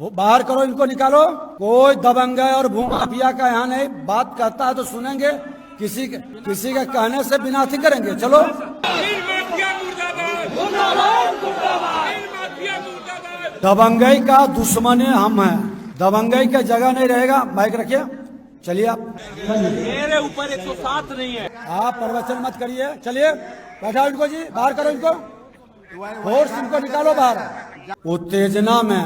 वो बाहर करो, इनको निकालो। कोई दबंग और भूमाफिया का यहाँ नहीं, बात करता है तो सुनेंगे, किसी के कहने से बिना अथी करेंगे। चलो दबंगई का दुश्मन हम हैं, दबंगई का जगह नहीं रहेगा। माइक रखिए, चलिए आप। मेरे ऊपर 107 नहीं है। आप प्रवचन मत करिए, चलिए बैठाओ इनको जी, बाहर करो इनको, फोर्स इनको निकालो बाहर। उत्तेजना में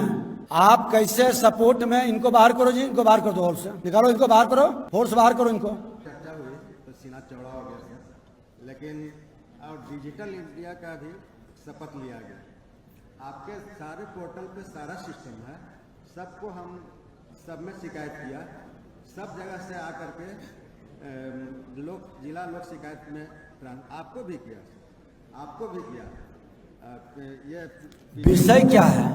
आप कैसे सपोर्ट में, इनको बाहर करो जी, इनको बाहर कर दो, हॉल से निकालो, इनको बाहर करो, फोर्स बाहर करो इनको। चर्चा हुई तो सीना चौड़ा हो गया, लेकिन और डिजिटल इंडिया का भी शपथ लिया गया। आपके सारे पोर्टल पे सारा सिस्टम है, सबको हम सब में शिकायत किया, सब जगह से आकर के जिला लोक शिकायत में आपको भी किया, ये विषय क्या है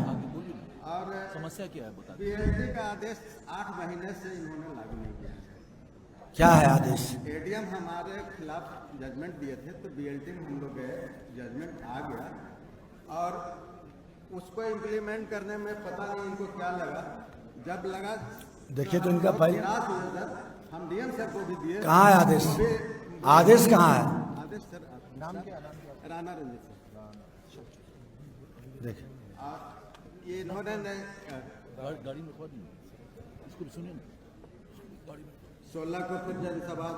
और समस्या क्या है बता। बीएलटी का आदेश 8 महीने से इन्होंने लागू नहीं किया है। क्या है आदेश? एडीएम हमारे खिलाफ जजमेंट दिए थे, तो बीएलटी में हम लोग गए, जजमेंट आ गया और उसको इम्प्लीमेंट करने में पता नहीं इनको क्या लगा, जब लगा देखिए तो इनका भाई निराश हुए सर, हम डीएम सर को भी दिए। कहाँ है आदेश? आदेश कहाँ है? आदेश सर नाम क्या? राणा रंजित सर। देखिए ये इन्होंने गाड़ी में खोद इसको भी सुनिए ना। 16 को फिर जनसभा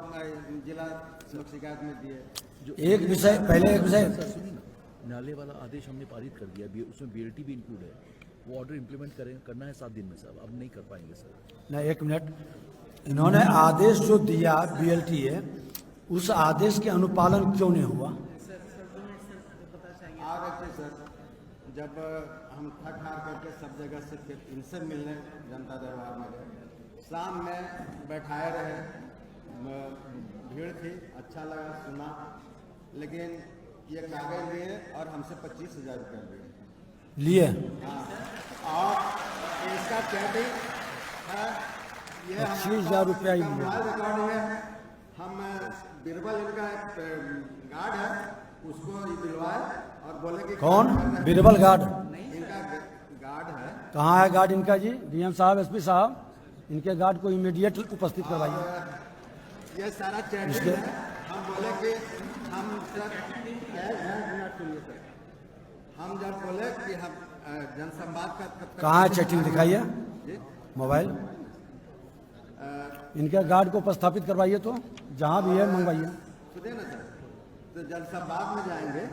जिला लोक शिकायत में दिए। एक विषय, पहले एक विषय सुनिए ना, नाले वाला आदेश हमने पारित कर दिया, उसमें बीएलटी भी इंक्लूड है, वो ऑर्डर इम्प्लीमेंट करना है 7 दिन में सर, अब नहीं कर पाएंगे सर। नहीं, एक मिनट, इन्होंने आदेश जो दिया बीएलटी है, उस आदेश के अनुपालन क्यों नहीं हुआ? आ रहे थे सर, जब हम थक हार करके सब जगह से फिर इनसे मिलने जनता दरबार में गए, शाम में बैठाए रहे, भीड़ थी, अच्छा लगा, सुना, लेकिन ये कागज लिए और हमसे 25,000 रुपये लिए। हाँ, और इसका चैटिंग है, ये 25,000 रुपया ही लिया। मोबाइल रिकॉर्डिंग है। हम बीरबल इनका गार्ड है, उसको दिलवाए और बोले कि कौन? बीरबल गार्ड? इनका गार्ड है। कहाँ है गार्ड इनका जी? डीएम साहब, एसपी साहब, इनके गार्ड को इमीडिएट उपस्थित करवाइए। ये सारा चैटिंग है। हम बोले कि हम सर हम जब बोले कि हम जनसंवाद का कहाँ है चैटिंग? दिखाइए मोबाइल, इनके गार्ड को उपस्थापित करवाइए, तो जहाँ भी है मंगवाइए। सुनिए ना सर, तो जनसंवाद में जाएंगे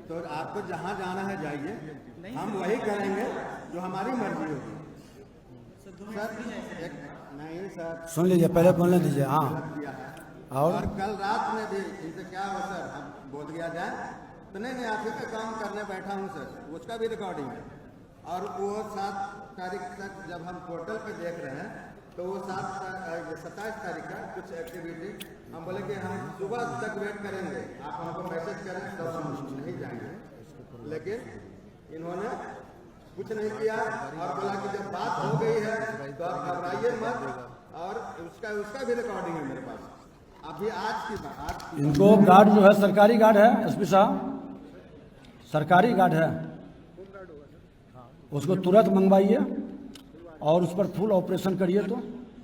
तो आपको जहाँ जाना है जाइए, हम वही करेंगे जो हमारी मर्जी होगी सर। नहीं सर, सुन लीजिए, पहले बोलने दीजिए। हाँ, किया है और कल रात में भी इनसे क्या हो सर, हम बोल दिया जाए तो नहीं आप ही का काम करने बैठा हूँ सर, उसका भी रिकॉर्डिंग है। और वो 7 तारीख तक जब हम पोर्टल पे देख रहे हैं, तो वो 27 तारीख का कुछ एक्टिविटी, हम बोले कि हम सुबह तक वेट करेंगे, आप हमको मैसेज करें तब हम नहीं जाएंगे, लेकिन इन्होंने कुछ नहीं किया और बोला कि जब बात हो गई है तो आप घबराइए मत, और उसका भी रिकॉर्डिंग है मेरे पास। अभी आज की बात, इनको गार्ड जो है सरकारी गार्ड है, एसपी साहब सरकारी गार्ड है, उसको तुरंत मंगवाइए और उस पर फुल ऑपरेशन करिए। तो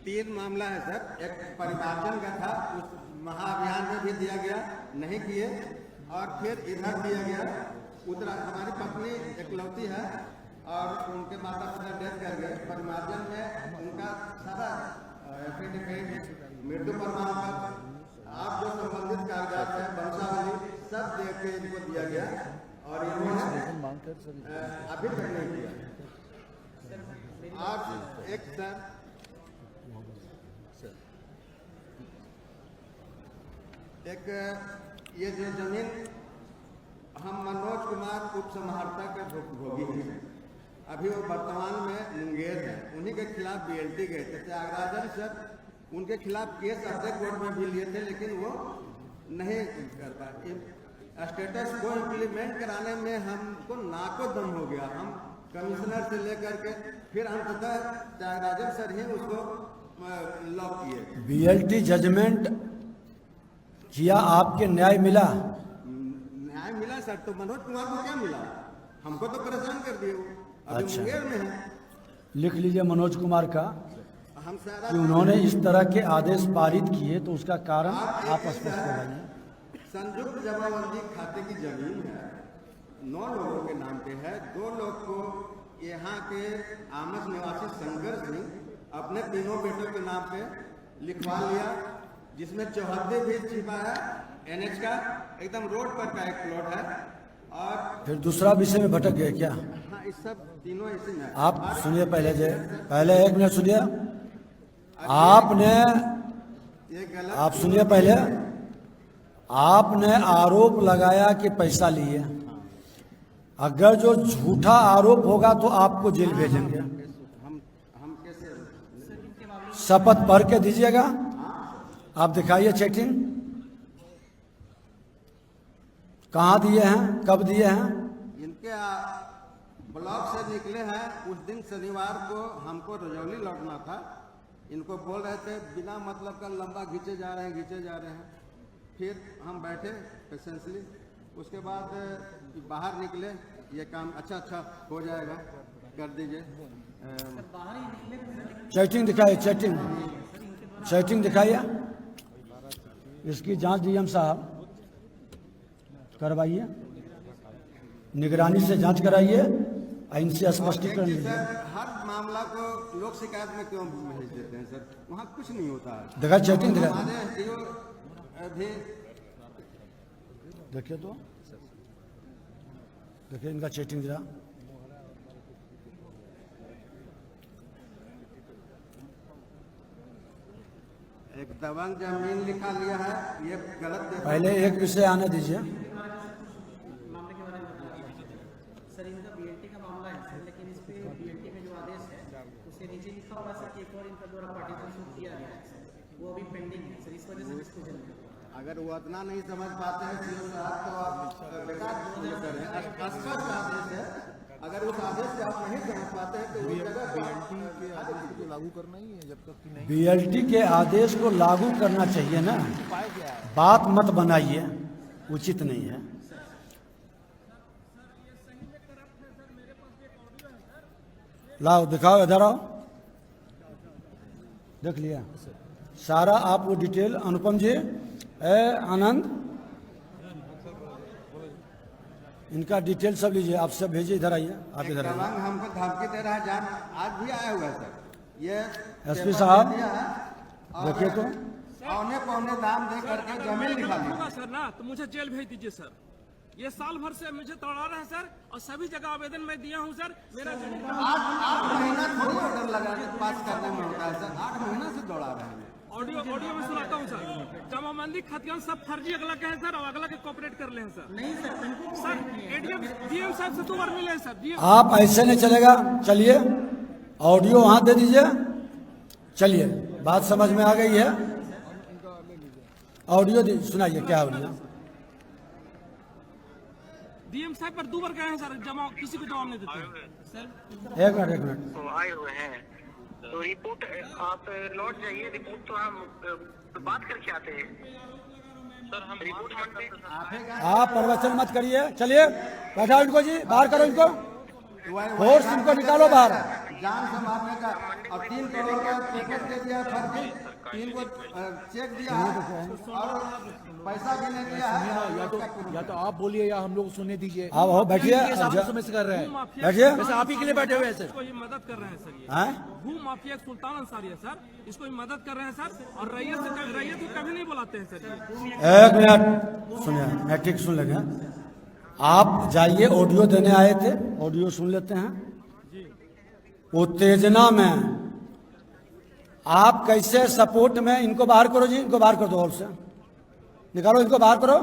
3 मामला है सर, एक परिमार्जन का था, उस महाअभियान में भी दिया गया, नहीं किए, और फिर इधर दिया गया। उधर हमारी पत्नी एकलौती है और उनके माता पिता डेथ कर गए, परिमार्जन में उनका सारा एफिडेविट, मृत्यु प्रमाण पत्र, आप जो संबंधित कागजात है, वंशावली सब देख के इनको दिया गया, और इन्होंने अभी तक नहीं किया। और एक सर, एक ये जो जमीन हम मनोज कुमार उप समाहर्ता का भोगी हैं, अभी वो वर्तमान में मुंगेर है, उन्हीं के खिलाफ बीएलटी गए थे। त्यागराजन सर उनके खिलाफ केस अध्यक्ष कोर्ट में भी लिए थे, लेकिन वो नहीं कर पाए। स्टेटस को इम्प्लीमेंट कराने में हमको नाको दम हो गया। हम कमिश्नर से लेकर के फिर अंततः त्यागराजन सर ही उसको लॉक किए। बीएलटी जजमेंट किया, आपके न्याय मिला? न्याय मिला सर, तो मनोज कुमार को क्या मिला? हमको तो परेशान कर दिए वो, अभी मुंगेर में है। लिख लीजिए मनोज कुमार का हम सारा कि उन्होंने इस तरह के आदेश पारित किए, तो उसका कारण आप स्पष्ट कराइए। संयुक्त जमाबंदी खाते की जमीन है, 9 लोगों के नाम पे है। 2 लोग को यहाँ के आमस निवासी शंकर सिंह अपने तीनों बेटों के नाम पे लिखवा लिया, जिसमें चौहद्दी भी छिपा है। NH का एकदम रोड पर का एक प्लॉट है। और फिर दूसरा विषय में भटक गए क्या? हाँ, इस सब तीनों इसी में आप सुनिए पहले 1 मिनट सुनिए। आपने ये गलत आप सुनिए पहले, आपने आरोप लगाया कि पैसा लिए। अगर जो झूठा आरोप होगा तो आपको जेल भेजेंगे। हम कैसे शपथ पढ़ के दीजिएगा। आप दिखाइए चेटिंग, कहाँ दिए हैं, कब दिए हैं? इनके ब्लॉक से निकले हैं। उस दिन शनिवार को हमको रजौली लौटना था। इनको बोल रहे थे बिना मतलब का लंबा खींचे जा रहे हैं। फिर हम बैठे पेशेंसली। उसके बाद बाहर निकले, ये काम अच्छा हो जाएगा, कर दीजिए। चैटिंग दिखाइए, चैटिंग दिखाइए। इसकी जांच डीएम साहब करवाइए, निगरानी से जांच कराइए, इनसे स्पष्टीकरण लीजिए। सर, हर मामला को लोक शिकायत में क्यों भेज देते हैं सर? वहाँ कुछ नहीं होता है। देखा चैटिंग दिखा, हमारे SDO भी देखिए तो देखिए इनका चैटिंग दिखा। एक दबंग जमीन लिखा लिया है, ये गलत देखा। पहले एक विषय आने दीजिए। मामले के बारे में बताइए सर। इनका BLT का मामला है सर, लेकिन इस पे BLT में जो आदेश है उसके नीचे लिखा हुआ है सर कि एक और इनका द्वारा पार्टीशन शूट किया गया है सर, वो अभी पेंडिंग है सर। इस वजह से इसको जल्दी अगर वो उतना नहीं समझ पाते हैं सीओ साहब तो आप बेकार कर रहे हैं। स्पष्ट आदेश है, अगर उस आदेश से आप नहीं समझ पाते हैं तो उस जगह के आदेश को लागू करना ही है। जब तक कि नहीं बीएलटी के आदेश को लागू करना चाहिए ना, बात मत बनाइए, उचित नहीं है। लाओ दिखाओ, इधर आओ, देख लिया सारा आप वो डिटेल। अनुपम जी, आनंद, इनका डिटेल सब लीजिए, आप सब भेजिए, इधर आइए, आप इधर आइए। दबंग हमको धमकी दे रहा है जान, आज भी आया हुआ है सर। ये एसपी साहब दिया है और देखिए तो, पौने पौने दाम दे करके जमीन निकाली। होगा सर ना, तो मुझे जेल भेज दीजिए सर। ये साल भर से मुझे तोड़ा रहे हैं सर, और सभी जगह आवेदन मैं दिया हूँ सर। मेरा 8 महीना थोड़ी ऑर्डर लगा के पास करने में होता है सर। 8 महीना से दौड़ा रहे हैं। ऑडियो में सुनाता हूँ सर। जमाबंदी खतियान सब फर्जी अगला के हैं सर, और अगला के कोऑपरेट कर ले हैं सर। नहीं सर, सर ADM DM साहब से 2 बार मिले हैं सर। DM आप ऐसे नहीं चलेगा। चलिए ऑडियो वहां दे दीजिए। चलिए, बात समझ में आ गई है। ऑडियो सुनाइए, क्या ऑडियो? DM साहब पर 2 बार गए हैं सर, किसी को जवाब नहीं देते सर। एक मिनट तो आए हुए हैं, तो रिपोर्ट आप लौट जाइए। रिपोर्ट तो हम बात करके आते हैं सर। हम रिपोर्ट मांगते हैं। आप प्रवचन मत करिए। चलिए बैठाओ इनको जी, बाहर करो इनको, फोर्स इनको निकालो बाहर। जान से मारने का और 3 करोड़ का पैकेज दे दिया फर्जी। 3 को चेक दिया है और पैसा भी नहीं दिया है। या तो आप बोलिए या हम लोग सुनने दीजिए। आप हो, बैठिए, समझ कर रहे हैं, बैठिए। वैसे आप ही के लिए बैठे हुए हैं सर। इसको ये मदद कर रहे हैं सर। ये हैं? भू माफिया सुल्तान अंसारी है सर, इसको ये मदद कर रहे हैं सर। और रैयत को कभी नहीं बुलाते हैं सर। एक मिनट सुनिए, मैं ठीक सुन लेंगे। आप जाइए, ऑडियो देने आए थे, ऑडियो सुन लेते हैं। उत्तेजना में आप कैसे सपोर्ट में, इनको बाहर करो जी, इनको बाहर कर दो, हॉल से निकालो, इनको बाहर करो,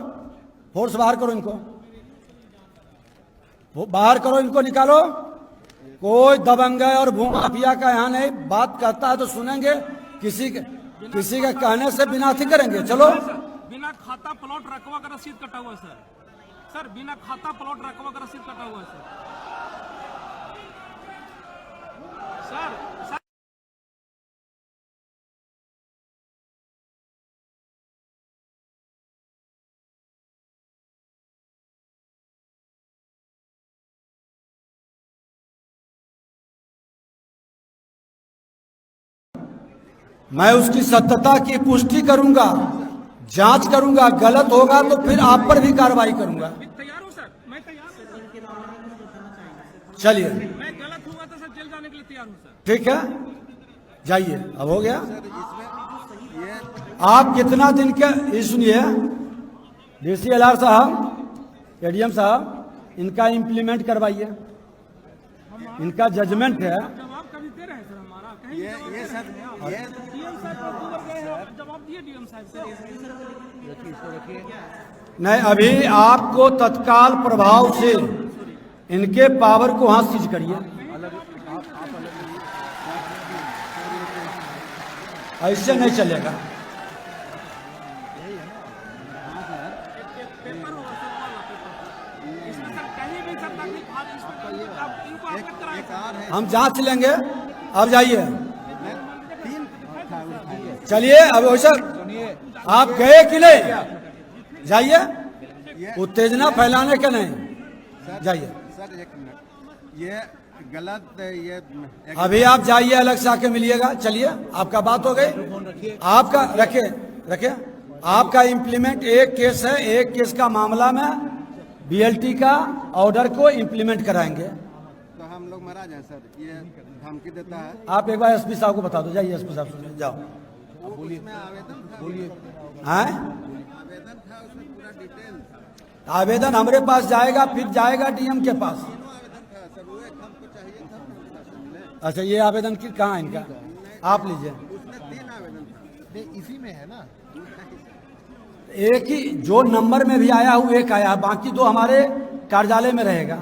फोर्स बाहर करो, इनको बाहर करो, इनको निकालो। कोई दबंग और भूमाफिया का यहाँ नहीं, बात करता है तो सुनेंगे, किसी के कहने से बिना अथी करेंगे। चलो, बिना खाता प्लॉट रकबा का रसीद कटा हुआ है सर। बिना खाता प्लॉट रकबा का रसीद कटा हुआ है सर। मैं उसकी सत्यता की पुष्टि करूंगा, जांच करूंगा, गलत होगा तो फिर आप पर भी कार्रवाई करूंगा। तैयार हूँ सर, मैं तैयार हूँ। चलिए, मैं गलत हुआ तो सर जेल जाने के लिए तैयार हूँ सर। ठीक है, जाइए। अब हो गया। सर इसमें ये आप कितना दिन के, ये सुनिए DCLR साहब, ADM साहब, इनका इम्प्लीमेंट करवाइए, इनका जजमेंट है। जवाब कभी दे रहे हैं सर हमारा? कहीं ये सर ये डीएम साहब अक्टूबर गए हैं, जवाब दिए डीएम साहब से। नहीं, अभी आपको तत्काल प्रभाव से इनके पावर को वहां सीज करिए। ऐसे नहीं चलेगा। पेपर होगा सर, वाला पेपर। इसमें सर कहीं भी सर तकलीफ आप इसमें इनको अवगत कराएं सर। हम जांच लेंगे। अब जाइए, चलिए। अब सर आप गए कि नहीं? जाइए, उत्तेजना फैलाने का नहीं, जाइए। सर एक मिनट, ये गलत ये अभी आप जाइए, अलग से आके मिलिएगा। चलिए, आपका बात हो गई। आपका रखे आपका इम्प्लीमेंट एक केस है, एक केस का मामला में BLT का ऑर्डर को इम्प्लीमेंट कराएंगे। तो हम लोग मरा जाए सर, ये धमकी देता है। आप एक बार SP साहब को बता दो। जाइए, SP साहब सुनिए, जाओ। उसमें आवेदन था, हैं? आवेदन था, उसमें पूरा डिटेल था। आवेदन हमारे पास जाएगा, फिर जाएगा DM के पास। आवेदन था सर, वो एक हमको चाहिए था ना। अच्छा, ये आवेदन की कहाँ है इनका? आप लीजिए। उसमें 3 आवेदन था। नहीं, इसी में है ना। एक ही जो नंबर में भी आया हुआ एक आया, बाकी दो हमारे कार्यालय में रहेगा।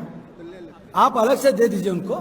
आप अलग से दे दीजिए उनको।